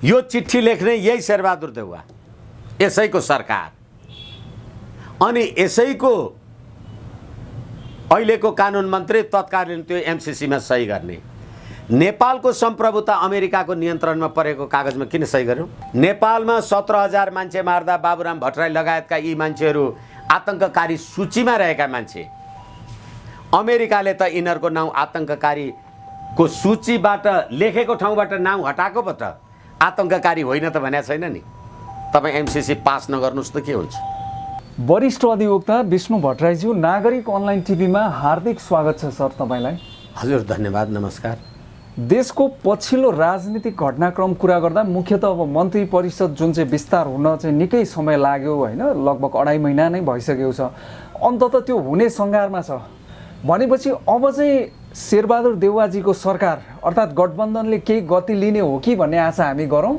यो चिट्ठी लेख्ने यही शेरबहादुर देउवा, यसैको सरकार, अनि यसैको अहिलेको कानुन मन्त्री तत्कालीन त्यो एमसीसीमा सही गर्ने। नेपालको सम्प्रभुता अमेरिकाको नियन्त्रणमा परेको कागजमा किन सही गर्यो? नेपालमा 17,000 मान्छे मार्दा बाबुराम भट्टराई लगायतका यी मान्छेहरू आतंककारी सूचीमा रहेका मान्छे, अमेरिकाले त यिनीहरूको नाउँ आतंककारीको सूचीबाट लेखेको ठाउँबाट नाउँ हटाएको पो त आतंककारी होइन त भनेको छैन नि। तपाईँ एमसीसी पास नगर्नुहोस् त के हुन्छ? वरिष्ठ अधिवक्ता विष्णु भट्टराईज्यू, नागरिक अनलाइन टिभीमा हार्दिक स्वागत छ सर तपाईँलाई। हजुर धन्यवाद, नमस्कार। देशको पछिल्लो राजनीतिक घटनाक्रम कुरा गर्दा मुख्यतः अब मन्त्री परिषद जुन चाहिँ विस्तार हुन चाहिँ निकै समय लाग्यो होइन, लगभग 2.5 महिना नै भइसकेको छ, अन्ततः त्यो हुने सङ्घारमा छ भनेपछि अब चाहिँ शेरबहादुर देउवाजीको सरकार अर्थात् गठबन्धनले केही गति लिने हो कि भन्ने आशा हामी गरौँ?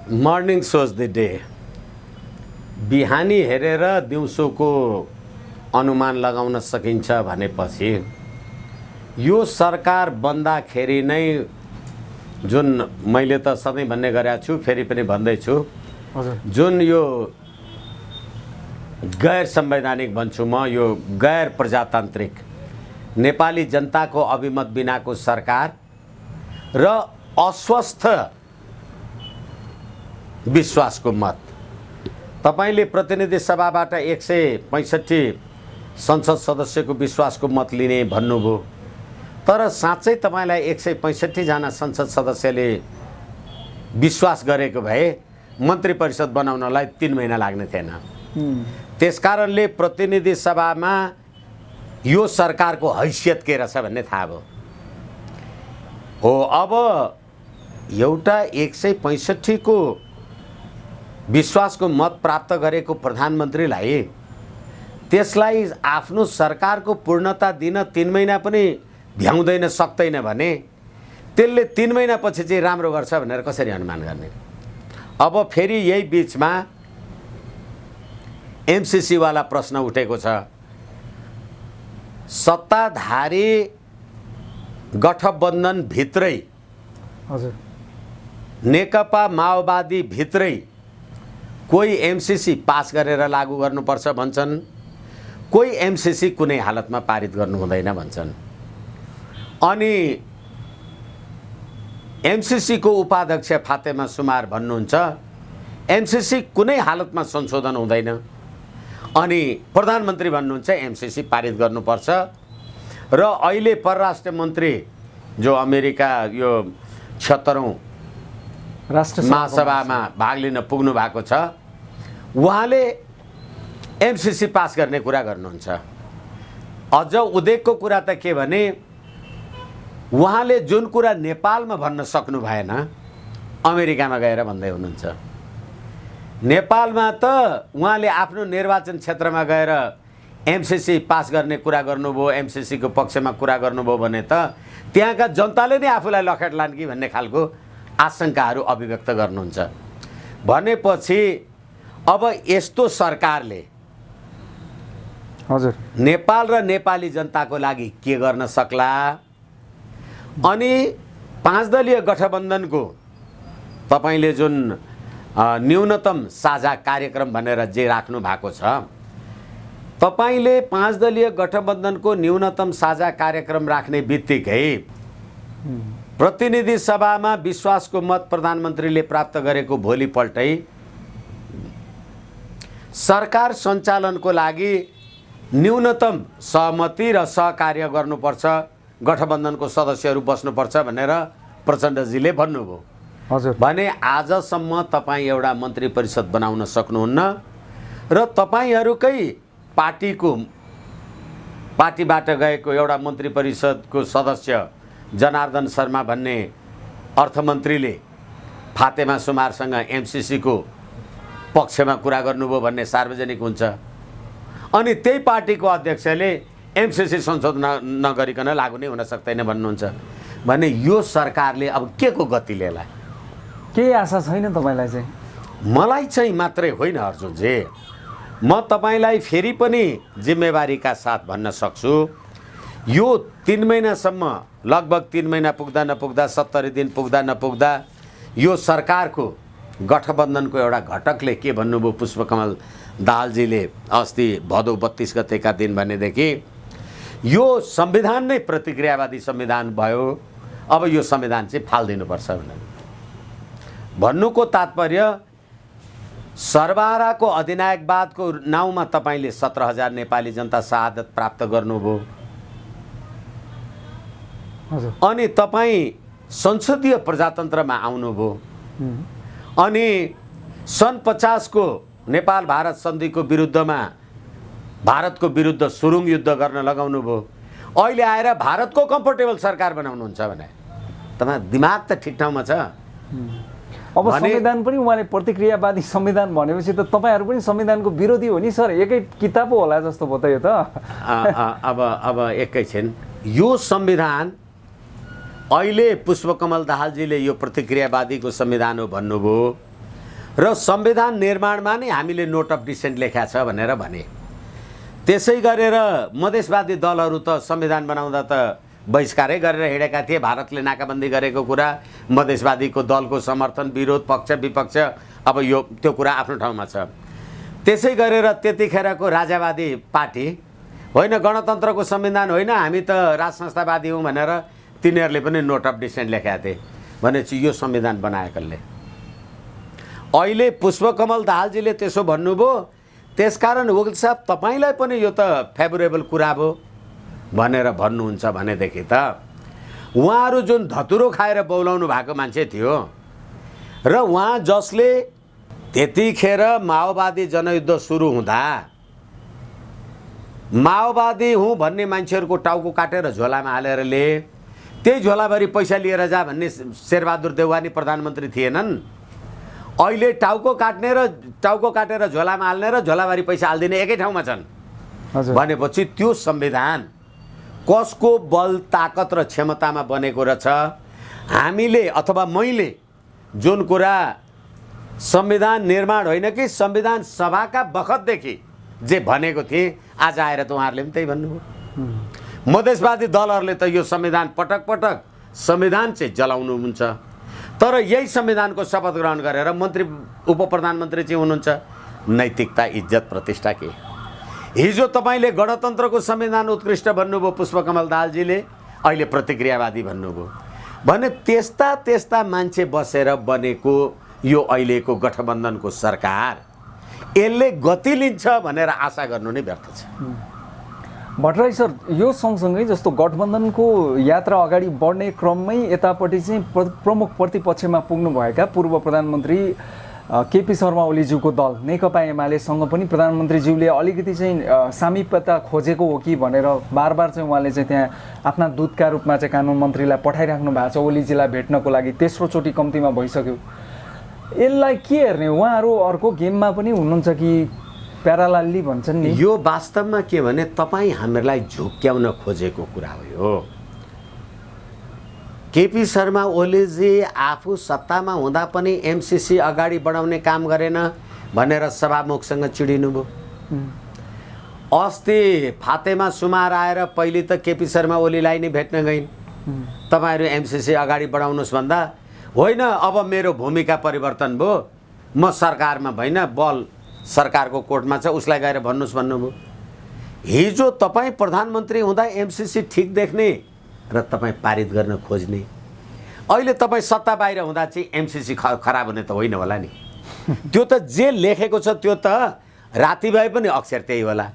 मर्निङ सोज द डे, बिहानी हेरेर दिउँसोको अनुमान लगाउन सकिन्छ भनेपछि यो सरकार बन्दाखेरि नै, जुन मैले त सधैँ भन्ने गरेको छु, फेरि पनि भन्दैछु, जुन यो गैर संवैधानिक भन्छु म, यो गैर प्रजातान्त्रिक नेपाली जनताको अभिमत बिनाको सरकार र अस्वस्थ विश्वासको मत, तपाईले प्रतिनिधि सभाबाट 165 संसद सदस्यको विश्वासको मत लिने भन्नुभयो, तर साँच्चै तपाईलाई 165 जना संसद सदस्यले विश्वास गरेको भए मन्त्री परिषद बनाउनलाई 3 महिना लाग्ने थिएन। त्यसकारणले प्रतिनिधि सभामा यो सरकारको हैसियत के रहेछ भन्ने थाहा भयो। हो, अब एउटा 165 को विश्वासको मत प्राप्त गरेको प्रधानमन्त्रीलाई त्यसलाई आफ्नो सरकारको पूर्णता दिन 3 महिना पनि भ्याउँदैन सक्दैन भने त्यसले 3 महिनापछि चाहिँ राम्रो गर्छ भनेर कसरी अनुमान गर्ने? अब फेरि यही बिचमा एमसीसी वाला प्रश्न उठेको छ। सत्ताधारी गठबन्धन भित्रै, हजुर, नेकपा माओवादी भित्रै कोही एमसीसी पास गरेर लागू गर्नुपर्छ भन्छन्, कोही एमसीसी कुनै हालतमा पारित गर्नु हुँदैन भन्छन्। अनि एमसीसी को उपाध्यक्ष फातेमा सुमार भन्नुहुन्छ एमसीसी कुनै हालतमा संशोधन हुँदैन, अनि प्रधानमन्त्री भन्नुहुन्छ एमसीसी पारित गर्नुपर्छ। र अहिले परराष्ट्र मन्त्री जो अमेरिका यो 76औं राष्ट्र महासभामा भाग लिन पुग्नु भएको छ, उहाँले एमसीसी पास गर्ने कुरा गर्नुहुन्छ। अझ उदेकको कुरा त के भने, उहाँले जुन कुरा नेपालमा भन्न सक्नु भएन अमेरिकामा गएर भन्दै हुनुहुन्छ। नेपालमा त उहाँले आफ्नो निर्वाचन क्षेत्रमा गएर एमसीसी पास गर्ने कुरा गर्नुभयो, एमसीसी को पक्षमा कुरा गर्नुभयो भने त त्यहाँका जनताले नै आफूलाई लखेट लान् कि भन्ने खालको आशंकाहरू अभिव्यक्त गर्नुहुन्छ। भनेपछि अब यस्तो सरकारले हजुर नेपाल र नेपाली जनताको लागि के गर्न सक्ला? अनि 5 दलीय गठबन्धनको तपाईले जुन न्यूनतम साझा कार्यक्रम भनेर जे राख्नु भएको छ, तपाईले 5 दलीय गठबन्धनको न्यूनतम साझा कार्यक्रम राख्ने बित्तिकै प्रतिनिधि सभामा विश्वासको मत प्रधानमन्त्रीले प्राप्त गरेको भोलिपल्टै सरकार सञ्चालनको लागि न्यूनतम सहमति र सहकार्य गर्नुपर्छ, गठबन्धनको सदस्यहरू बस्नुपर्छ भनेर प्रचण्डजीले भन्नुभयो। हजुर, भने आजसम्म तपाईँ एउटा मन्त्री परिषद बनाउन सक्नुहुन्न र तपाईँहरूकै पार्टीबाट गएको एउटा मन्त्री परिषदको सदस्य जनार्दन शर्मा भन्ने अर्थमन्त्रीले फातेमा सुमारसँग एमसीसी को पक्षमा कुरा गर्नुभयो भन्ने सार्वजनिक हुन्छ। अनि त्यही पार्टीको अध्यक्षले एमसीसी संशोधन नगरिकन लागू नै हुन सक्दैन भन्नुहुन्छ भने यो सरकारले अब के को गति लिएला? केही आशा छैन तपाईलाई चाहिँ? मलाई चाहिँ मात्रै होइन अर्जुनजी, म तपाईलाई फेरि पनि जिम्मेवारीका साथ भन्न सक्छु, यो 3 महिनासम्म, लगभग 3 महिना पुग्दा नपुग्दा, 70 दिन पुग्दा नपुग्दा यो सरकारको गठबन्धनको एउटा घटकले के भन्नुभयो पुष्पकमल दाहालजीले अस्ति भदौ 32 गतेका दिन भनेदेखि यो संविधान नै प्रतिक्रियावादी संविधान भयो, अब यो संविधान चाहिँ फालिदिनुपर्छ भनेर भन्नुको तात्पर्य सर्वहाराको अधिनायकवादको नाउँमा तपाईँले 17,000 नेपाली जनता शहादत प्राप्त गर्नुभयो। अनि तपाईँ संसदीय प्रजातन्त्रमा आउनुभयो। अनि सन् 50 को नेपाल भारत सन्धिको विरुद्धमा भारतको विरुद्ध सुरुङ युद्ध गर्न लगाउनु भयो। अहिले आएर भारतको कम्फर्टेबल सरकार बनाउनुहुन्छ भने तपाईँ दिमाग त ठिक ठाउँमा छ। अब संविधान पनि उहाँले प्रतिक्रियावादी संविधान भनेपछि त तपाईँहरू पनि संविधानको विरोधी हो नि सर, एकै किताब पो होला जस्तो भयो त यो त। अब एकैछिन यो संविधान अहिले पुष्पकमल दाहालजीले यो प्रतिक्रियावादीको संविधान हो भन्नुभयो र संविधान निर्माणमा नै हामीले नोट अफ डिसेन्ट लेखा छ भनेर भने। त्यसै गरेर मधेसवादी दलहरू त संविधान बनाउँदा त बहिष्कारै गरेर हिँडेका थिए। भारतले नाकाबन्दी गरेको कुरा मधेसवादीको दलको समर्थन, विरोध, पक्ष विपक्ष, अब यो त्यो कुरा आफ्नो ठाउँमा छ। त्यसै गरेर त्यतिखेरको राजावादी पार्टी होइन गणतन्त्रको संविधान होइन हामी त राज संस्थावादी हौँ भनेर तिनीहरूले पनि नोट अफ डिसेन्ट लेखेका थिए। भनेपछि यो संविधान बनाएकोले अहिले पुष्पकमल दाहालजीले त्यसो भन्नुभयो। त्यसकारण वकिल साहब तपाईँलाई पनि यो त फेभरेबल कुरा भयो भनेर भन्नुहुन्छ भनेदेखि त उहाँहरू जुन धतुरो खाएर बौलाउनु भएको मान्छे थियो र उहाँ जसले त्यतिखेर माओवादी जनयुद्ध सुरु हुँदा माओवादी हुँ भन्ने मान्छेहरूको टाउको काटेर झोलामा हालेर लिए, त्यही झोलाभरि पैसा लिएर जा भन्ने शेरबहादुर देउवानी प्रधानमन्त्री थिएनन्। अहिले टाउको काटेर झोलामा हाल्ने र झोलाभरि पैसा हालिदिने एकै ठाउँमा छन् भनेपछि त्यो संविधान कसको बल ताकत र क्षमतामा बनेको रहेछ। हामीले अथवा मैले जुन कुरा संविधान निर्माण होइन कि संविधान सभाका बखतदेखि जे भनेको थिएँ आज आएर त उहाँहरूले पनि त्यही भन्नुभयो। मधेसवादी दलहरूले त यो संविधान पटक पटक संविधान चाहिँ जलाउनुहुन्छ, तर यही संविधानको शपथ ग्रहण गरेर मन्त्री उप प्रधानमन्त्री चाहिँ हुनुहुन्छ। नैतिकता, इज्जत, प्रतिष्ठा के? हिजो तपाईँले गणतन्त्रको संविधान उत्कृष्ट भन्नुभयो पुष्पकमल दाहालजीले, अहिले प्रतिक्रियावादी भन्नुभयो भने त्यस्ता त्यस्ता मान्छे बसेर बनेको यो अहिलेको गठबन्धनको सरकार यसले गति लिन्छ भनेर आशा गर्नु नै व्यर्थ छ। भट्टराई सर, यो सँगसँगै जस्तो गठबन्धनको यात्रा अगाडि बढ्ने क्रममै यतापट्टि चाहिँ प्रमुख प्रतिपक्षमा पुग्नुभएका पूर्व प्रधानमन्त्री केपी शर्मा ओलीज्यूको दल नेकपा एमालेसँग पनि प्रधानमन्त्रीज्यूले अलिकति चाहिँ सामिप्यता खोजेको हो कि भनेर बार बार चाहिँ उहाँले चाहिँ त्यहाँ आफ्ना दूतका रूपमा चाहिँ कानुन मन्त्रीलाई पठाइराख्नु भएको छ ओलीजीलाई भेट्नको लागि। तेस्रो चोटि कम्तीमा भइसक्यो। यसलाई के हेर्ने, उहाँहरू अर्को गेममा पनि हुनुहुन्छ कि प्यारालाली भन्छन् नि? यो वास्तवमा के भने तपाईँ हामीलाई झुक्क्याउन खोजेको कुरा हो यो। केपी शर्मा ओलीजी आफू सत्तामा हुँदा पनि एमसिसी अगाडि बढाउने काम गरेन भनेर सभामुखसँग चिडिनुभयो। अस्ति फातेमा सुमार आएर पहिले त केपी शर्मा ओलीलाई नै भेट्न गइन्। तपाईँहरू एमसिसी अगाडि बढाउनुहोस् भन्दा होइन अब मेरो भूमिका परिवर्तन भयो, म सरकारमा भइन बल सरकारको कोर्टमा छ उसलाई गएर भन्नुहोस् भन्नुभयो। हिजो तपाईँ प्रधानमन्त्री हुँदा एमसिसी ठिक देख्ने र तपाईँ पारित गर्न खोज्ने, अहिले तपाईँ सत्ता बाहिर हुँदा चाहिँ एमसिसी खराब हुने त होइन होला नि। त्यो त जे लेखेको छ त्यो त राति भए पनि अक्षर त्यही होला,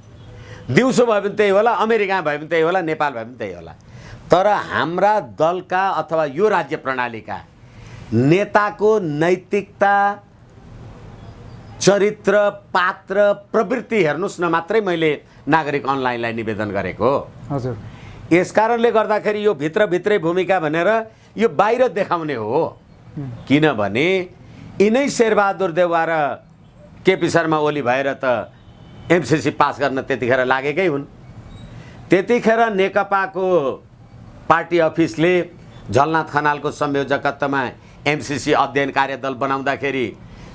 दिउँसो भए पनि त्यही होला, अमेरिका भए पनि त्यही होला, नेपाल भए पनि त्यही होला। तर हाम्रा दलका अथवा यो राज्य प्रणालीका नेताको नैतिकता, चरित्र, पात्र, प्रवृत्ति हेर्नुहोस् न मात्रै मैले नागरिक अनलाइनलाई निवेदन गरेको। हजुर, यसकारणले गर्दाखेरि यो भित्रभित्रै भूमिका भनेर यो बाहिर देखाउने हो। किनभने यिनै शेरबहादुर देउवा र केपी शर्मा ओली भएर त एमसिसी पास गर्न त्यतिखेर लागेकै हुन्। त्यतिखेर नेकपाको पार्टी अफिसले झलनाथ खनालको संयोजकत्वमा एमसिसी अध्ययन कार्यदल बनाउँदाखेरि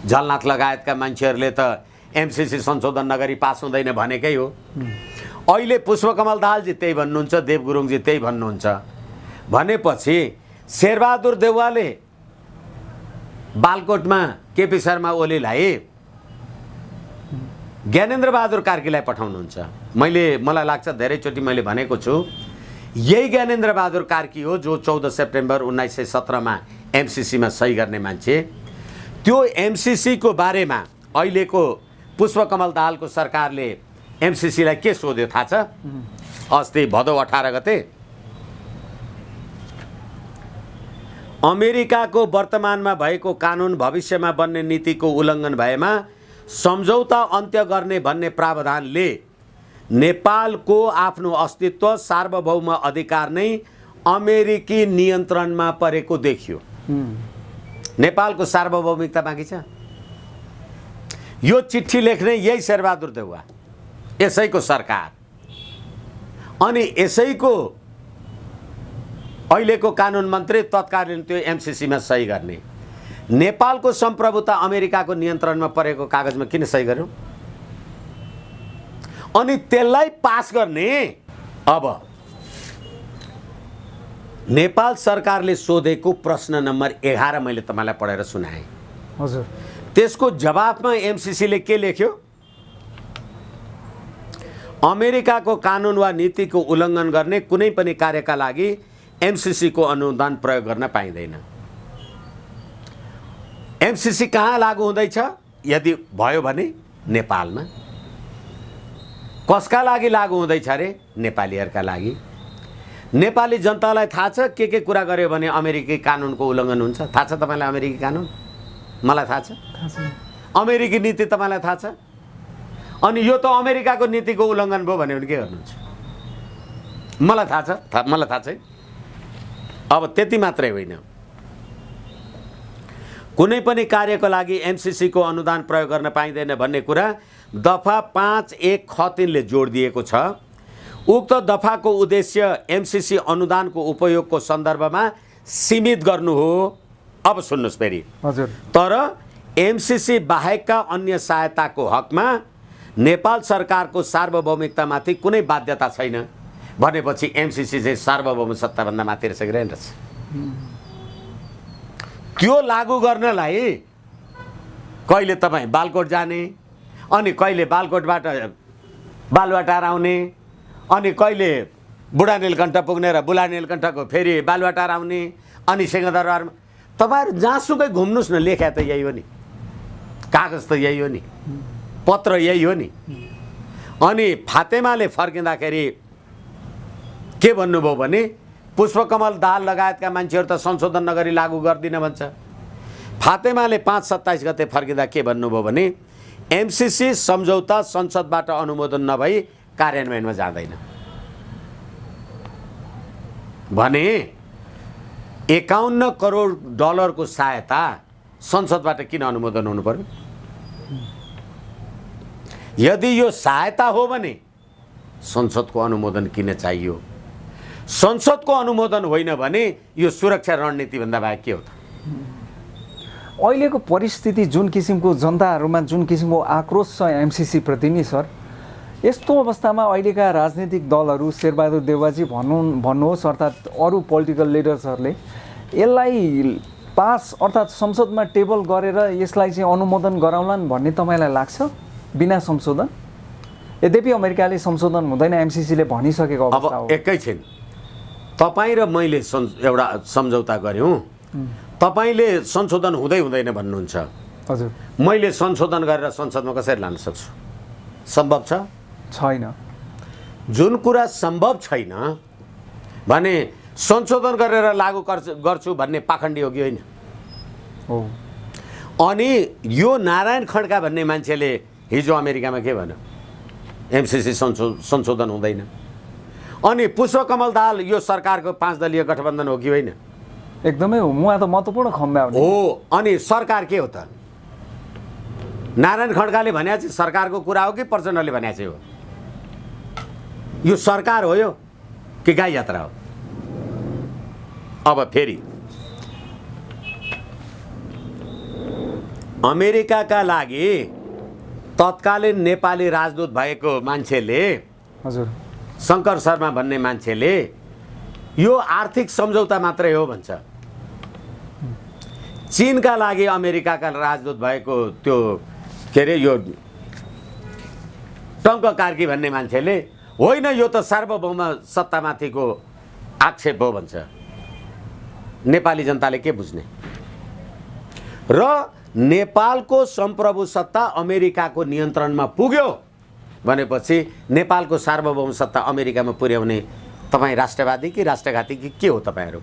झलनाथ लगायतका मान्छेहरूले त एमसिसी संशोधन नगरी पास हुँदैन भनेकै हो। अहिले पुष्पकमल दाहालजी त्यही भन्नुहुन्छ, देव गुरुङजी त्यही भन्नुहुन्छ भनेपछि शेरबहादुर देउवाले बालकोटमा केपी शर्मा ओलीलाई ज्ञानेन्द्र बहादुर कार्कीलाई पठाउनुहुन्छ। मलाई लाग्छ धेरैचोटि मैले भनेको छु, यही ज्ञानेन्द्र बहादुर कार्की हो जो 14 सेप्टेम्बर 1917 एमसिसीमा सही गर्ने मान्छे। त्यो एमसिसीको बारेमा अहिलेको पुष्पकमल दाहालको सरकारले एमसिसीलाई के सोध्यो थाहा छ? अस्ति भदौ 18 गते अमेरिकाको वर्तमानमा भएको कानुन भविष्यमा बन्ने नीतिको उल्लङ्घन भएमा सम्झौता अन्त्य गर्ने भन्ने प्रावधानले नेपालको आफ्नो अस्तित्व सार्वभौम अधिकार नै अमेरिकी नियन्त्रणमा परेको देखियो। नेपालको सार्वभौमिकता बाँकी छ। यो चिठी लेख्ने यही शेरबहादुर देउवा, यसैको सरकार, अनि यसैको अहिलेको कानुन मन्त्री तत्कालीन त्यो एमसिसीमा सही गर्ने। नेपालको सम्प्रभुता अमेरिकाको नियन्त्रणमा परेको कागजमा किन सही गर्यो? अनि त्यसलाई पास गर्ने अब नेपाल सरकारले सोधेको प्रश्न नम्बर 11 मैले तपाईँलाई पढेर सुनाएँ। हजुर, त्यसको जवाफमा एमसिसीले के लेख्यो? अमेरिकाको कानुन वा नीतिको उल्लङ्घन गर्ने कुनै पनि कार्यका लागि एमसिसीको अनुदान प्रयोग गर्न पाइँदैन। एमसिसी कहाँ लागू हुँदैछ? यदि भयो भने नेपालमा। कसका लागि लागू हुँदैछ अरे? नेपालीहरूका लागि। नेपाली जनतालाई थाहा छ के कुरा गर्यो भने अमेरिकी कानुनको उल्लङ्घन हुन्छ? थाहा छ तपाईँलाई अमेरिकी कानुन? मलाई थाहा छ। अमेरिकी नीति तपाईँलाई थाहा छ? अनि यो त अमेरिकाको नीतिको उल्लङ्घन भयो भने के गर्नुहुन्छ? मलाई थाहा छ, मलाई थाहा छैन। अब त्यति मात्रै होइन, कुनै पनि कार्यको लागि एमसिसीको अनुदान प्रयोग गर्न पाइँदैन भन्ने कुरा दफा 5(1) ख 3 ले जोड दिएको छ। उक्त दफाको उद्देश्य एमसिसी अनुदानको उपयोगको सन्दर्भमा सीमित गर्नु हो। अब सुन्नुहोस् फेरि। हजुर, तर एमसिसी बाहेकका अन्य सहायताको हकमा नेपाल सरकारको सार्वभौमिकतामाथि कुनै बाध्यता छैन भनेपछि एमसिसी चाहिँ सार्वभौम सत्ताभन्दा माथि रहेछ कि रहेछ? त्यो लागू गर्नलाई कहिले तपाईँ बालकोट जाने, अनि कहिले बालकोटबाट बालुवाटार आउने, अनि कहिले बुढा नीलकण्ठ पुग्ने र बुढा नीलकण्ठको फेरि बालुवाटार आउने, अनि सिंहदरबारमा तपाईँहरू जहाँसुकै घुम्नुहोस् न, लेख्या त यही हो नि, कागज त यही हो नि, पत्र यही हो नि। अनि फातेमाले फर्किँदाखेरि के भन्नुभयो भने पुष्पकमल दाहाल लगायतका मान्छेहरू त संशोधन नगरी लागू गर्दिन भन्छ। फातेमाले 5/27 गते फर्किँदा के भन्नुभयो भने एमसिसी सम्झौता संसदबाट अनुमोदन नभई कार्यान्वयनमा जाँदैन भने 51 करोड डलरको सहायता संसदबाट किन अनुमोदन हुनु पर्यो? यदि यो सहायता हो भने संसदको अनुमोदन किन चाहियो? संसदको अनुमोदन होइन भने यो सुरक्षा रणनीति भन्दा बाहेक के हो त? अहिलेको परिस्थिति जुन किसिमको जनताहरूमा जुन किसिमको आक्रोश छ एमसिसी प्रति नि सर, यस्तो अवस्थामा अहिलेका राजनीतिक दलहरू, शेरबहादुर देउवाजी भन्नुहोस् अर्थात् अरू पोलिटिकल लिडर्सहरूले यसलाई पास अर्थात् संसदमा टेबल गरेर यसलाई चाहिँ अनुमोदन गराउलान् भन्ने तपाईँलाई लाग्छ बिना संशोधन? यद्यपि अमेरिकाले संशोधन हुँदैन एमसिसीले भनिसकेको अवस्था हो। अब एकैछिन तपाईँ र मैले एउटा सम्झौता गऱ्यौँ, तपाईँले संशोधन हुँदै हुँदैन भन्नुहुन्छ। हजुर, मैले संशोधन गरेर संसदमा कसरी लान सक्छु? सम्भव छ? छैन। जुन कुरा सम्भव छैन भने संशोधन गरेर लागू गर्छु भन्ने पाखण्डी हो कि होइन? हो। अनि यो नारायण खड्का भन्ने मान्छेले हिजो अमेरिकामा के भन्यो? एमसिसी संशोधन हुँदैन। अनि पुष्पकमल दाहाल यो सरकारको 5 दलीय गठबन्धन हो कि होइन? एकदमै हो, उहाँ त महत्त्वपूर्ण खम्बा हो। अनि सरकार के हो त? नारायण खड्काले भने चाहिँ सरकारको कुरा हो कि प्रचण्डले भने चाहिँ हो? यो सरकार हो यो कि गाई यात्रा हो? अब फेरि अमेरिकाका लागि तत्कालीन नेपाली राजदूत भएको मान्छेले, हजुर, शङ्कर शर्मा भन्ने मान्छेले यो आर्थिक सम्झौता मात्रै हो भन्छ। चीनका लागि अमेरिकाका राजदूत भएको त्यो के अरे यो टङ्क कार्की भन्ने मान्छेले होइन यो त सार्वभौम सत्तामाथिको आक्षेप हो भन्छ। नेपाली जनताले के बुझ्ने? र नेपालको सम्प्रभु सत्ता अमेरिकाको नियन्त्रणमा पुग्यो भनेपछि नेपालको सार्वभौम सत्ता अमेरिकामा पुर्याउने तपाईँ राष्ट्रवादी कि राष्ट्रघाती कि के हो तपाईँहरू?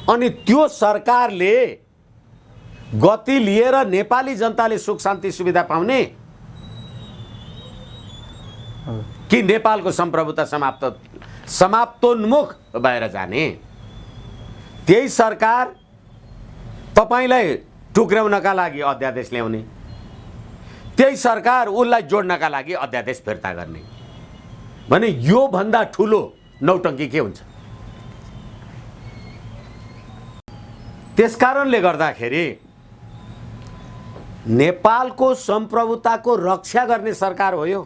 अनि त्यो सरकारले गति लिएर नेपाली जनताले सुख शान्ति सुविधा पाउने कि नेपालको सम्प्रभुता समाप्तोन्मुख भएर जाने? त्यही सरकार तपाईलाई टुक्र्याउनका लागि अध्यादेश ल्याउने, त्यही सरकार उसलाई जोड्नका लागि अध्यादेश फिर्ता गर्ने भने यो भन्दा ठुलो नौटङ्की के हुन्छ? त्यसकारणले गर्दाखेरि नेपालको सम्प्रभुताको रक्षा गर्ने सरकार हो यो।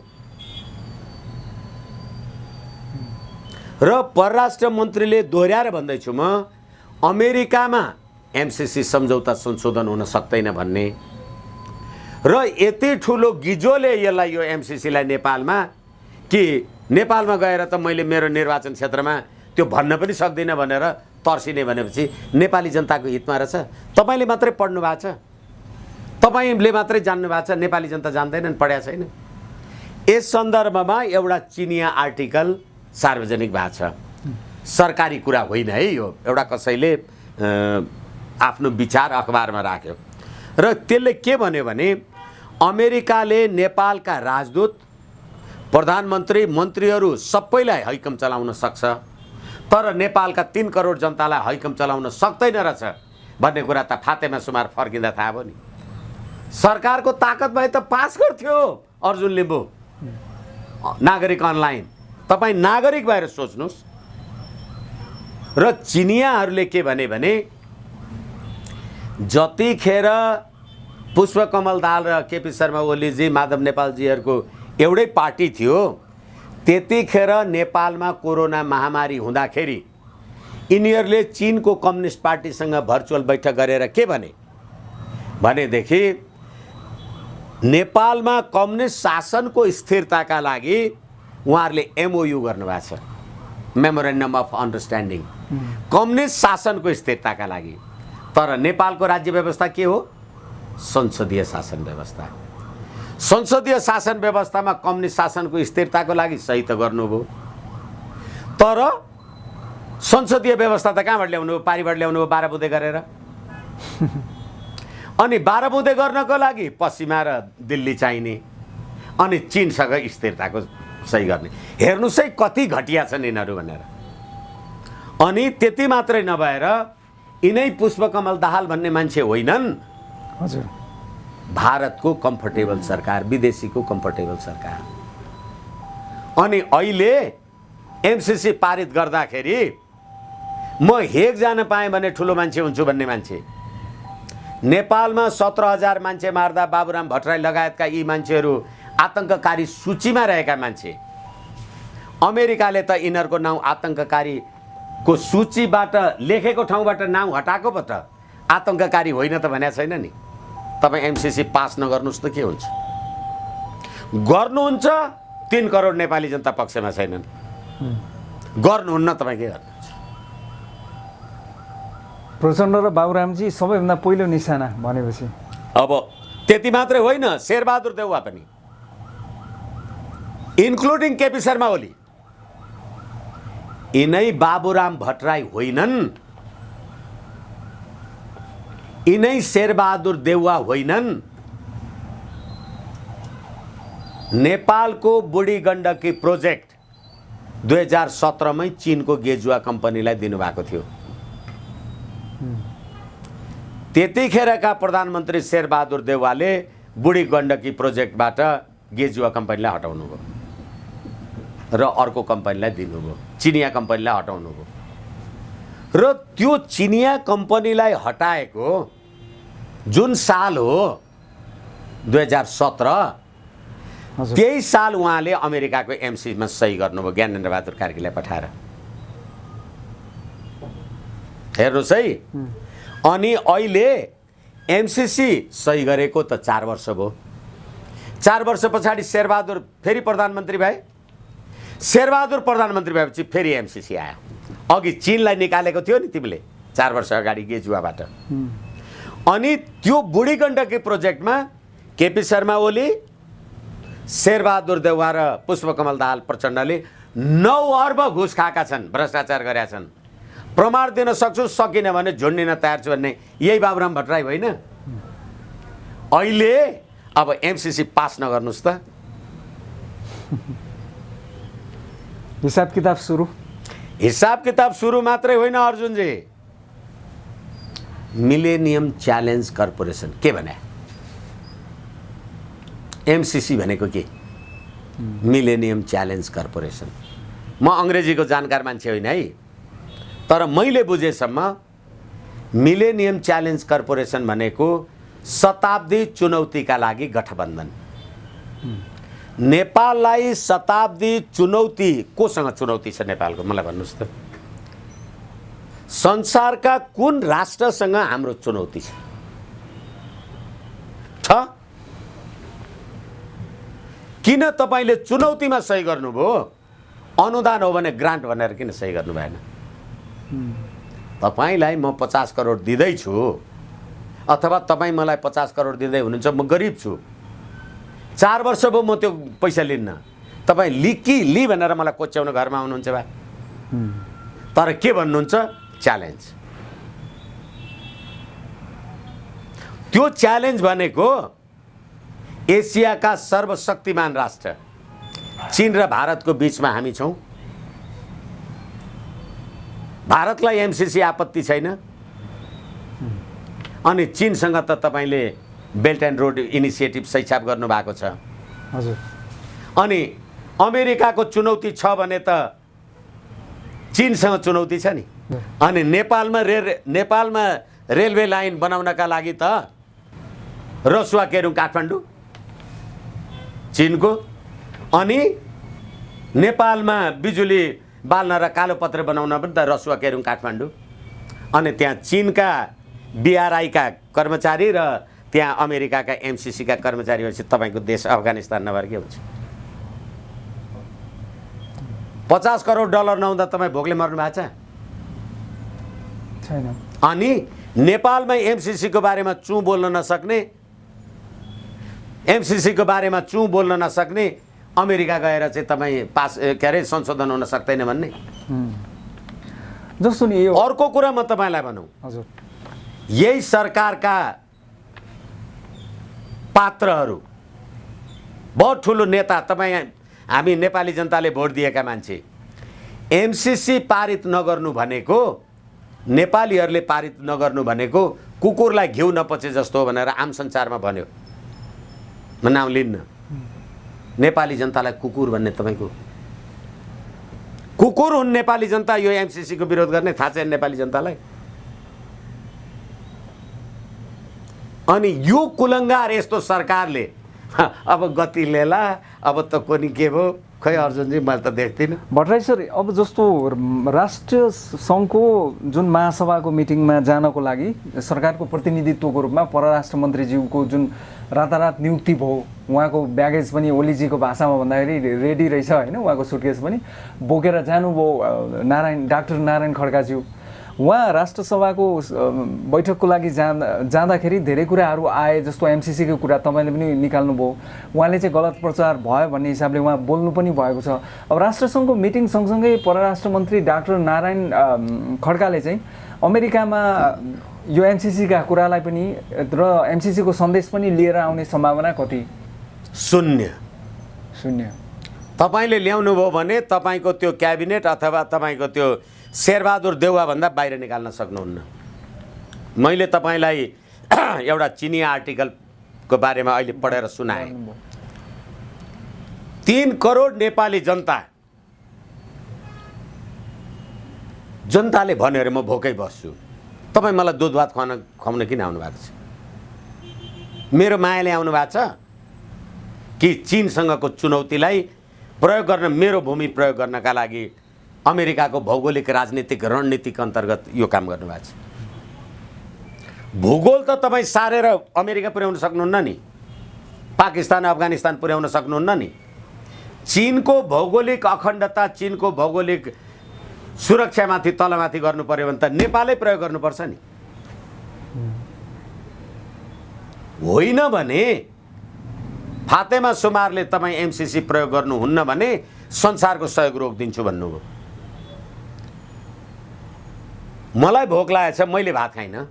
र परराष्ट्र मन्त्रीले दोहोऱ्याएर भन्दैछु म, अमेरिकामा एमसीसी सम्झौता संशोधन हुन सक्दैन भन्ने र यति ठुलो गिजोले यसलाई यो एमसीसीलाई नेपालमा कि नेपालमा गएर त मैले मेरो निर्वाचन क्षेत्रमा त्यो भन्न पनि सक्दिनँ भनेर तर्सिने भनेपछि नेपाली जनताको हितमा रहेछ। तपाईँले मात्रै पढ्नु भएको छ, तपाईँले मात्रै जान्नु भएको छ, नेपाली जनता जान्दैनन्, पढ्या छैन। यस सन्दर्भमा एउटा चिनिया आर्टिकल सार्वजनिक भएको छ। सरकारी कुरा होइन है यो, एउटा कसैले आफ्नो विचार अखबारमा राख्यो र त्यसले के भन्यो भने अमेरिकाले नेपालका राजदूत, प्रधानमन्त्री, मन्त्रीहरू सबैलाई हैकम चलाउन सक्छ, तर नेपालका 3 करोड जनतालाई हैकम चलाउन सक्दैन रहेछ भन्ने कुरा त फातेमा सुमार फर्किँदा थाहा भयो नि। सरकारको ताकत भए त पास गर्थ्यो अर्जुन लिम्बू नागरिक अनलाइन। तपाईँ नागरिक भएर सोच्नुहोस्। र चिनियाहरूले के भने जतिखेर पुष्पकमल दाहाल र केपी शर्मा ओलीजी, माधव नेपालजीहरूको एउटै पार्टी थियो, त्यतिखेर नेपालमा कोरोना महामारी हुँदाखेरि यिनीहरूले चीनको कम्युनिस्ट पार्टीसँग भर्चुअल बैठक गरेर के भनेदेखि नेपालमा कम्युनिस्ट शासनको स्थिरताका लागि उहाँहरूले एमओयू गर्नुभएको छ, मेमोरेन्डम अफ अन्डरस्ट्यान्डिङ, कम्युनिस्ट शासनको स्थिरताका लागि। तर नेपालको राज्य व्यवस्था के हो? संसदीय शासन व्यवस्था। संसदीय शासन व्यवस्थामा कम्युनिस्ट शासनको स्थिरताको लागि सही त गर्नुभयो, तर संसदीय व्यवस्था त कहाँबाट ल्याउनु? पारिबाट ल्याउनु 12 बुँदे गरेर। अनि 12 बुँदे गर्नको लागि पश्चिमा र दिल्ली चाहिने, अनि चीनसँग स्थिरताको सही गर्ने। हेर्नुहोस् है कति घटिया छन् यिनीहरू भनेर। अनि त्यति मात्रै नभएर यिनै पुष्पकमल दाहाल भन्ने मान्छे होइनन्, हजुर, भारतको कम्फर्टेबल सरकार, विदेशीको कम्फर्टेबल सरकार। अनि अहिले एमसीसी पारित गर्दाखेरि म हेग जान पाएँ भने ठुलो मान्छे हुन्छु भन्ने मान्छे, नेपालमा 17,000 मान्छे मार्दा बाबुराम भट्टराई लगायतका यी मान्छेहरू आतंककारी सूचीमा रहेका मान्छे, अमेरिकाले त यिनीहरूको नाउँ आतंककारीको सूचीबाट लेखेको ठाउँबाट नाउँ हटाएको पो त आतंककारी होइन त भनेको छैन नि। तपाईँ एमसीसी पास नगर्नुहोस् त के हुन्छ? गर्नुहुन्छ, 3 करोड नेपाली जनता पक्षमा छैनन्, गर्नुहुन्न, तपाईँ के गर्नुहुन्छ? प्रचण्ड र बाबुरामजी सबैभन्दा पहिलो निशाना भनेपछि अब त्यति मात्रै होइन, शेरबहादुर देउवा पनि, इन्क्लुडिङ केपी शर्मा ओली, यिनै बाबुराम भट्टराई होइनन्, यिनै शेरबहादुर देउवा होइनन्, नेपालको बुढी गण्डकी प्रोजेक्ट 2017 मै चीनको गेजुवा कम्पनीलाई दिनुभएको थियो। त्यतिखेरका प्रधानमन्त्री शेरबहादुर देउवाले बुढी गण्डकी प्रोजेक्टबाट गेजुवा कम्पनीलाई हटाउनु भयो र अर्को कम्पनीलाई दिनुभयो, चिनिया कम्पनीलाई हटाउनु भयो। र त्यो चिनिया कम्पनीलाई हटाएको जुन साल हो 2017, त्यही साल उहाँले अमेरिकाको एमसीमा सही गर्नुभयो ज्ञानेन्द्र बहादुर कार्कीलाई पठाएर। हेर्नुहोस् है, अनि अहिले एमसिसी सही गरेको त 4 वर्ष भयो। 4 वर्ष पछाडि शेरबहादुर फेरि प्रधानमन्त्री भए। शेरबहादुर प्रधानमन्त्री भएपछि फेरि एमसिसी आयो। अघि चीनलाई निकालेको थियो नि तिमीले 4 वर्ष अगाडि गेजुवाबाट। अनि त्यो बुढी गण्डकी प्रोजेक्टमा केपी शर्मा ओली, शेरबहादुर देउवा र पुष्पकमल दाहाल प्रचण्डले 9 अर्ब घुस खाएका छन्, भ्रष्टाचार गरेका छन्। प्रमाण दिन सक्छु, सकिन भने झुन्डिन तयार छु भन्ने यही बाबुराम भट्टराई होइन। अहिले अब एमसिसी पास नगर्नुहोस् त। हिसाब किताब सुरु। हिसाब किताब सुरु मात्रै होइन अर्जुनजी, मिलेनियम च्यालेन्ज कर्पोरेसन के भने? एमसिसी भनेको के? Millennium challenge corporation. म अङ्ग्रेजीको जानकार मान्छे होइन है, तर मैले बुझेसम्म मिलेनियम च्यालेन्ज कर्पोरेसन भनेको शताब्दी चुनौतीका लागि गठबन्धन। नेपाललाई शताब्दी चुनौती, कोसँग चुनौती छ नेपालको मलाई भन्नुहोस् त? संसारका कुन राष्ट्रसँग हाम्रो चुनौती छ? किन तपाईँले चुनौतीमा सही गर्नुभयो? अनुदान हो भने ग्रान्ट भनेर किन सही गर्नु भएन? तपाईँलाई म 50 करोड दिँदैछु अथवा तपाईँ मलाई 50 करोड दिँदै हुनुहुन्छ, म गरिब छु, 4 वर्ष भयो म त्यो पैसा लिन्न, तपाईँ लि भनेर मलाई कोच्याउन घरमा आउनुहुन्छ भए। तर के भन्नुहुन्छ? च्यालेन्ज। त्यो च्यालेन्ज भनेको एसियाका सर्वशक्तिमान राष्ट्र चीन र भारतको बीचमा हामी छौँ। भारतलाई एमसिसी आपत्ति छैन, अनि चीनसँग त तपाईँले बेल्ट एन्ड रोड इनिसिएटिभ सैछाप गर्नुभएको छ। हजुर। अनि अमेरिकाको चुनौती छ भने त चीनसँग चुनौती छ नि। अनि नेपालमा रेलवे लाइन बनाउनका लागि त रसुवा केरुङ काठमाडौँ चीनको, अनि नेपालमा बिजुली बाल्न र कालो पत्र बनाउन पनि त रसुवा केरुङ काठमाडौँ। अनि त्यहाँ चीनका बीआरआईका कर्मचारी र त्यहाँ अमेरिकाका एमसिसीका कर्मचारी भएपछि तपाईँको देश अफगानिस्तान नभएर के हुन्छ? 50 करोड डलर नहुँदा तपाईँ भोकले मर्नु भएको छैन। अनि नेपालमै एमसिसीको बारेमा चुँ बोल्न नसक्ने अमेरिका गएर चाहिँ तपाईँ संशोधन हुन सक्दैन भन्ने। जस्तो नि यो अर्को कुरा म तपाईँलाई भनौँ, हजुर, यही सरकारका पात्रहरू, बहुत ठुलो नेता, तपाईँ हामी नेपाली जनताले भोट दिएका मान्छे, एमसिसी पारित नगर्नु भनेको, नेपालीहरूले पारित नगर्नु भनेको कुकुरलाई घिउ नपचे जस्तो हो भनेर आम संसारमा भन्यो। म नाम लिन्न। नेपाली जनतालाई कुकुर भन्ने तपाईँको कुकुर हुन् नेपाली जनता। यो एमसिसीको विरोध गर्ने थाहा छैन नेपाली जनतालाई। अनि यो कुलङ्गार यस्तो सरकारले अब गति लेला, अब त कोनी के भयो खै अर्जुनजी, मैले त देख्दिनँ। भट्टराई सर, अब जस्तो राष्ट्रिय सङ्घको जुन महासभाको मिटिङमा जानको लागि सरकारको प्रतिनिधित्वको रूपमा परराष्ट्र मन्त्रीज्यूको जुन रातारात नियुक्ति भयो, उहाँको ब्यागेज पनि ओलीजीको भाषामा भन्दाखेरि रेडी रहेछ होइन, उहाँको सुटकेस पनि बोकेर जानुभयो डाक्टर नारायण खड्काज्यू। उहाँ राष्ट्रसभाको बैठकको लागि जाँदाखेरि धेरै कुराहरू आए, जस्तो एमसिसीको कुरा तपाईँले पनि निकाल्नुभयो। उहाँले चाहिँ गलत प्रचार भयो भन्ने हिसाबले उहाँ बोल्नु पनि भएको छ। अब राष्ट्रसङ्घको मिटिङ सँगसँगै परराष्ट्र मन्त्री डाक्टर नारायण खड्काले चाहिँ अमेरिकामा यो एमसिसीका कुरालाई पनि र एमसिसीको सन्देश पनि लिएर आउने सम्भावना कति? शून्य। तपाईँले ल्याउनु भयो भने तपाईँको त्यो क्याबिनेट अथवा तपाईँको त्यो शेरबहादुर देउवा भन्दा बाहिर निकाल्न सक्नुहुन्न। मैले तपाईँलाई एउटा चिनिया आर्टिकलको बारेमा अहिले पढेर सुनाएँ। 3 करोड नेपाली जनताले भन्यो अरे म भोकै बस्छु, तपाईँ मलाई दुध भात खुवाउन किन आउनु भएको छ? मेरो मायाले आउनु भएको छ कि चीनसँगको चुनौतीलाई प्रयोग गर्न, मेरो भूमि प्रयोग गर्नका लागि अमेरिकाको भौगोलिक राजनीतिक रणनीतिक अन्तर्गत यो काम गर्नुभएको छ? भूगोल त तपाईँ सारेर अमेरिका पुर्याउन सक्नुहुन्न नि, पाकिस्तान अफगानिस्तान पुर्याउन सक्नुहुन्न नि। चीनको भौगोलिक अखण्डता, चीनको भौगोलिक सुरक्षामाथि तलमाथि गर्नु पर्यो भने त नेपालै प्रयोग गर्नुपर्छ नि। होइन भने फातेमा सुमारले तपाईँ एमसिसी प्रयोग गर्नुहुन्न भने संसारको सहयोग रोकिदिन्छु भन्नुभयो। मलाई भोक लागेको छ, मैले भात खाइनँ,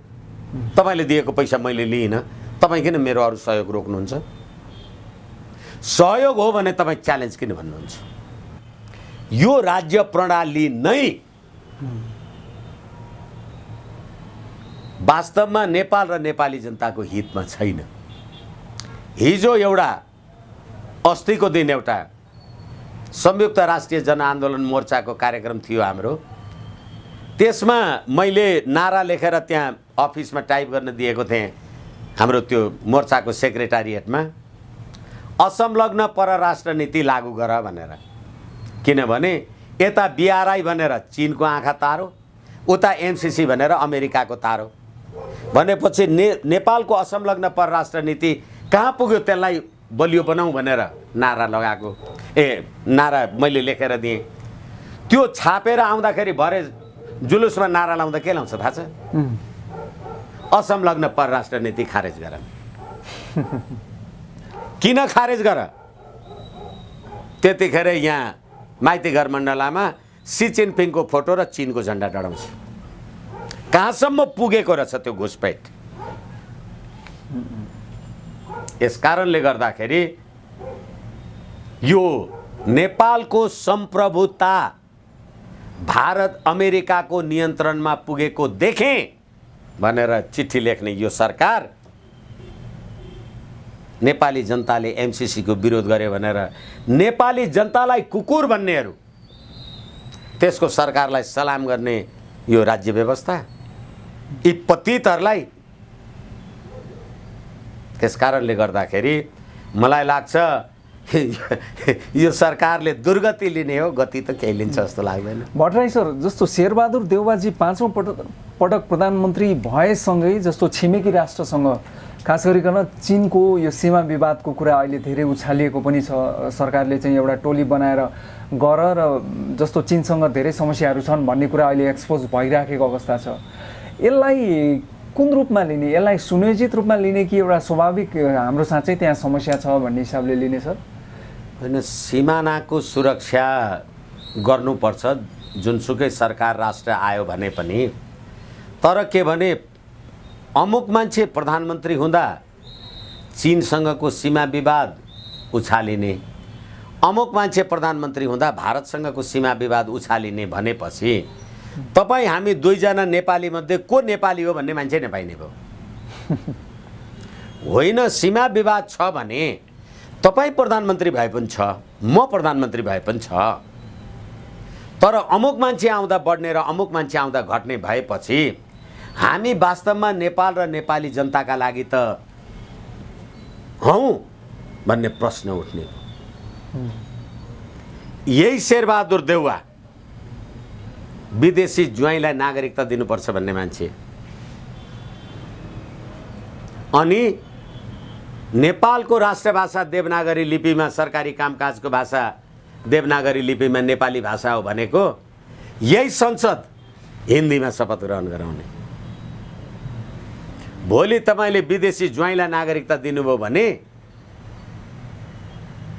तपाईँले दिएको पैसा मैले लिइनँ, तपाईँ किन मेरो अरू सहयोग रोक्नुहुन्छ? सहयोग हो भने तपाईँ च्यालेन्ज किन भन्नुहुन्छ? यो राज्य प्रणाली नै वास्तवमा नेपाल र नेपाली जनताको हितमा छैन। हिजो एउटा अस्तिको दिन एउटा संयुक्त राष्ट्रिय जनआन्दोलन मोर्चाको कार्यक्रम थियो हाम्रो। त्यसमा मैले नारा लेखेर त्यहाँ अफिसमा टाइप गर्न दिएको थिएँ हाम्रो त्यो मोर्चाको सेक्रेटारिएटमा, असंलग्न परराष्ट्र नीति लागू गर भनेर। किनभने यता बिआरआई भनेर चीनको आँखा तारो, उता एमसिसी भनेर अमेरिकाको तारो भनेपछि नेपालको असंलग्न परराष्ट्र नीति कहाँ पुग्यो, त्यसलाई बलियो बनाऊ भनेर नारा लगाएको, नारा मैले लेखेर दिएँ। त्यो छापेर आउँदाखेरि भरे जुलुसमा नारा लाउँदा के लाउँछ थाहा छ? असंलग्न परराष्ट्र नीति खारेज गर। किन खारेज गर? त्यतिखेर यहाँ माइतीघर मण्डलामा सी जिनपिङको फोटो र चीनको झन्डा डढाउँछ। कहाँसम्म पुगेको रहेछ त्यो घुसपैठ। यस कारणले गर्दाखेरि यो नेपालको सम्प्रभुता भारत अमेरिकाको नियन्त्रणमा पुगेको देखेँ भनेर चिठी लेख्ने यो सरकार, नेपाली जनताले एमसिसीको विरोध गर्यो भनेर नेपाली जनतालाई कुकुर भन्नेहरू, त्यसको सरकारलाई सलाम गर्ने यो राज्य व्यवस्था, यी पतितहरूलाई। त्यस कारणले गर्दाखेरि मलाई लाग्छ यो सरकारले दुर्गति लिने हो, गति त केही लिन्छ जस्तो लाग्दैन। भट्टराई सर, जस्तो शेरबहादुर देउवाजी 5औं पटक प्रधानमन्त्री भएसँगै जस्तो छिमेकी राष्ट्रसँग खास गरिकन चीनको यो सीमा विवादको कुरा अहिले धेरै उछालिएको पनि छ। सरकारले चाहिँ एउटा टोली बनाएर गर र जस्तो चीनसँग धेरै समस्याहरू छन् भन्ने कुरा अहिले एक्सपोज भइराखेको अवस्था छ। यसलाई कुन रूपमा लिने? यसलाई सुनियोजित रूपमा लिने कि एउटा स्वाभाविक हाम्रो साँच्चै त्यहाँ समस्या छ भन्ने हिसाबले लिने सर? होइन, सिमानाको सुरक्षा गर्नुपर्छ जुनसुकै सरकार राष्ट्र आयो भने पनि। तर के भने अमुक मान्छे प्रधानमन्त्री हुँदा चीनसँगको सीमा विवाद उछालिने, अमुक मान्छे प्रधानमन्त्री हुँदा भारतसँगको सीमा विवाद उछालिने भनेपछि तपाईँ हामी दुईजना नेपाली मध्ये को नेपाली हो भन्ने मान्छे नपाइने भयो। होइन, सीमा विवाद छ भने तपाईँ प्रधानमन्त्री भए पनि छ, म प्रधानमन्त्री भए पनि छ, तर अमुक मान्छे आउँदा बढ्ने र अमुक मान्छे आउँदा घट्ने भएपछि हामी वास्तवमा नेपाल र नेपाली जनताका लागि त हौँ भन्ने प्रश्न उठ्ने। यही शेरबहादुर देउवा विदेशी ज्वाइँलाई नागरिकता दिनुपर्छ भन्ने मान्छे, अनि नेपालको राष्ट्रभाषा देवनागरी लिपिमा सरकारी कामकाजको भाषा देवनागरी लिपिमा नेपाली भाषा हो भनेको यही संसद हिन्दीमा शपथ ग्रहण गराउने। भोलि तपाईँले विदेशी ज्वाइँलाई नागरिकता दिनुभयो भने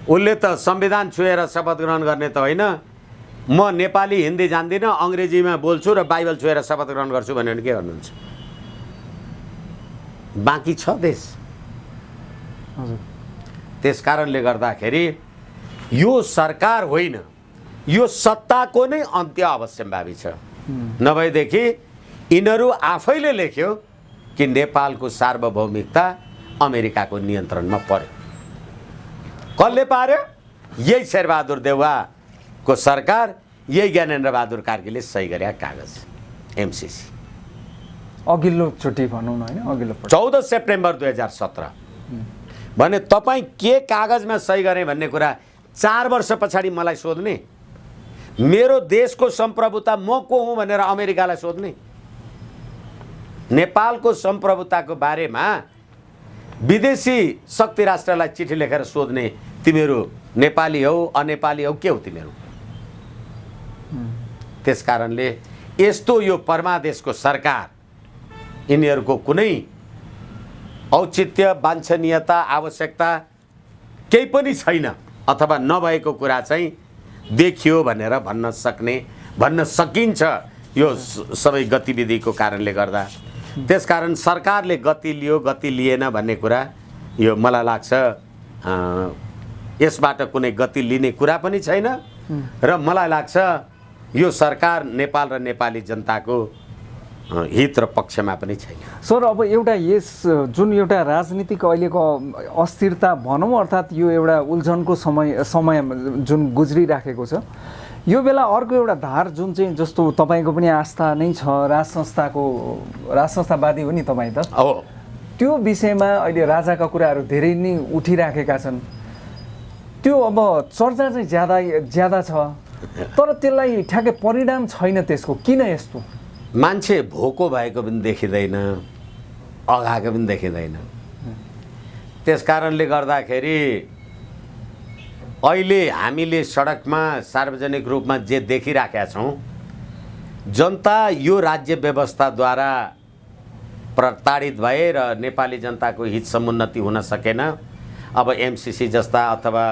उसले त संविधान छुएर शपथ ग्रहण गर्ने त होइन, म नेपाली हिन्दी जान्दिनँ, अङ्ग्रेजीमा बोल्छु र बाइबल छुएर शपथ ग्रहण गर्छु भन्यो भने के गर्नुहुन्छ? बाँकी छ देश। त्यस कारणले गर्दाखेरि यो सरकार होइन, यो सत्ताको नै अन्त्य अवश्यम्भावी छ। नभएदेखि यिनीहरू आफैले लेख्यो कि नेपालको सार्वभौमिकता अमेरिकाको नियन्त्रणमा पर्यो। कसले पार्यो? यही शेरबहादुर देउवाको सरकार, यही ज्ञानेन्द्र बहादुर कार्कीले सही गरे कागज एमसिसी। अघिल्लो चोटि भनौँ न, होइन, अघिल्लो 14 सेप्टेम्बर 2017 भने तपाईँ के कागजमा सही गरे भन्ने कुरा 4 वर्ष पछाडि मलाई सोध्ने, मेरो देशको सम्प्रभुता म को हुँ भनेर अमेरिकालाई सोध्ने, नेपालको सम्प्रभुताको बारेमा विदेशी शक्ति राष्ट्रलाई चिठी लेखेर सोध्ने तिमीहरू नेपाली हौ अनेपाली हौ के हो तिमीहरू? त्यसकारणले यस्तो यो परमादेशको सरकार यिनीहरूको कुनै औचित्य वाञ्छनीयता आवश्यकता केही पनि छैन अथवा नभएको कुरा चाहिँ देखियो भनेर भन्न सकिन्छ यो सबै गतिविधिको कारणले गर्दा। त्यसकारण सरकारले गति लियो गति लिएन भन्ने कुरा यो मलाई लाग्छ यसबाट कुनै गति लिने कुरा पनि छैन र मलाई लाग्छ यो सरकार नेपाल र नेपाली जनताको हित र पक्षमा पनि छैन। सर अब एउटा यस जुन एउटा राजनीतिक अहिलेको अस्थिरता भनौँ अर्थात् यो एउटा उल्झनको समय जुन गुज्रिराखेको छ यो बेला अर्को एउटा धार जुन चाहिँ जस्तो तपाईँको पनि आस्था नै छ राजसंस्थावादी हो नि तपाईँ त हो त्यो विषयमा अहिले राजाका कुराहरू धेरै नै उठिराखेका छन्। त्यो अब चर्चा चाहिँ ज्यादा छ तर त्यसलाई ठ्याक्कै परिणाम छैन त्यसको। किन यस्तो? मान्छे भोको भएको पनि देखिँदैन अघाएको पनि देखिँदैन। त्यसकारणले गर्दाखेरि अहिले हामीले सडकमा सार्वजनिक रूपमा जे देखिराखेका छौँ जनता यो राज्य व्यवस्थाद्वारा प्रताडित भए र नेपाली जनताको हित समुन्नति हुन सकेन। अब एमसीसी जस्ता अथवा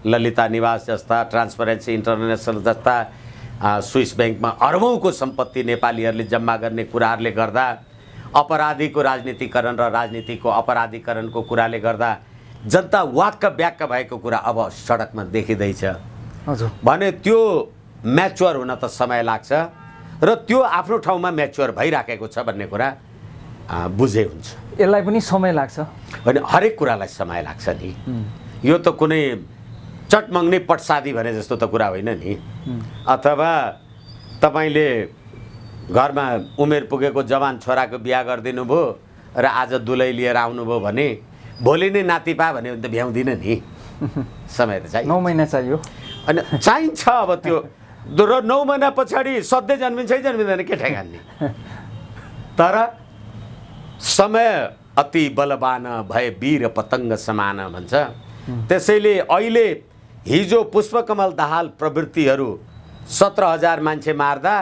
ललिता निवास जस्ता ट्रान्सपरेन्सी इन्टरनेसनल जस्ता स्विस ब्याङ्कमा अरबौँको सम्पत्ति नेपालीहरूले जम्मा गर्ने कुराहरूले गर्दा अपराधीको राजनीतिकरण र राजनीतिको अपराधीकरणको कुराले गर्दा जनता वाक्क ब्याक्क भएको कुरा अब सडकमा देखिँदैछ। हजुर भने त्यो म्याच्योर हुन त समय लाग्छ र त्यो आफ्नो ठाउँमा म्याच्योर भइराखेको छ भन्ने कुरा बुझे हुन्छ। यसलाई पनि समय लाग्छ भने हरेक कुरालाई समय लाग्छ नि। यो त कुनै चट मग्ने पटसादी भने जस्तो त कुरा होइन नि। अथवा तपाईँले घरमा उमेर पुगेको जवान छोराको बिहा गरिदिनु भयो र आज दुलै लिएर आउनुभयो भने भोलि नै नाति पा भन्यो भने त भ्याउँदिन नि। समय त चाहियो 9 महिना चाहियो अनि चाहिन्छ। अब त्यो र 9 महिना पछाडि सधैँ जन्मिन्छ जन्मिँदैन के ठेगान नि। तर समय अति बलवान भए वीर पतङ्ग समान भन्छ। त्यसैले अहिले हिजो पुष्पकमल दाहाल प्रवृत्तिहरू 17,000 मान्छे मार्दा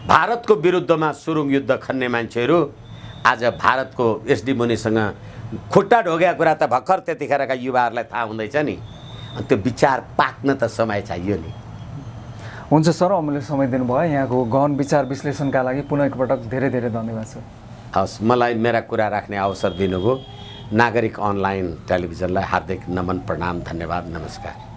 भारतको विरुद्धमा सुरुङ युद्ध खन्ने मान्छेहरू आज भारतको एसडी मुनिसँग खुट्टा ढोगेका कुरा त भर्खर त्यतिखेरका युवाहरूलाई थाहा हुँदैछ नि। अनि त्यो विचार पाक्न त समय चाहियो नि। हुन्छ सर, अमूल्य समय दिनुभयो। यहाँको गहन विचार विश्लेषणका लागि पुनः एकपटक धेरै धेरै धन्यवाद सर। हस्, मलाई मेरा कुरा राख्ने अवसर दिनुभयो। नागरिक अनलाइन टेलिभिजनलाई हार्दिक नमन प्रणाम धन्यवाद नमस्कार।